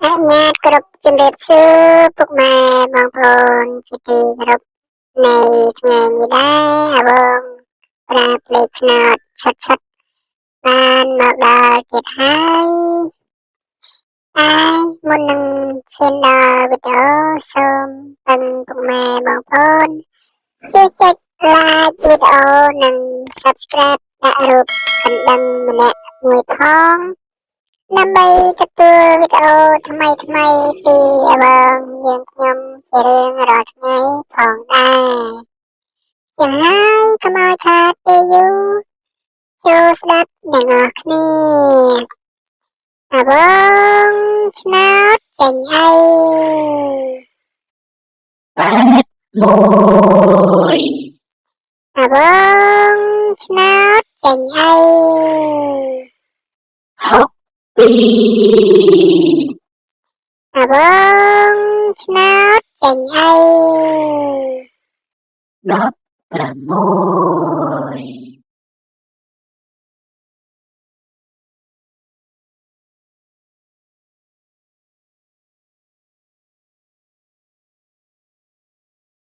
អនុញ្ញាតគោរពជំរាបសួរពុកម៉ែបងប្អូនជាទីគោរពនៃថ្ងៃនេះដែរអបងប្រើភ្លេងឆ្នោតឆិតបានមកដល់ទៀតហើយតែមុននឹងឈានដល់វីដេអូសូមពឹងពុកម៉ែបងប្អូនជួយចុច like វីដេអូនិង subscribe ដាក់រូបកណ្ដឹងម្នាក់មួយផងដើម្បីទទួលវីដេអូថ្មីពីអបងយើងខ្ញុំជារៀងរាល់ថ្ងៃផងដែរចឹងហើយកុំឲ្យខាតពេលយូរចូលស្ដាប់ទាំងអស់គ្នាអបងឆ្នោតចាញ់អី8 អបងឆ្នោតចាញ់អី 2 អបងឆ្នោតចាញ់អី 16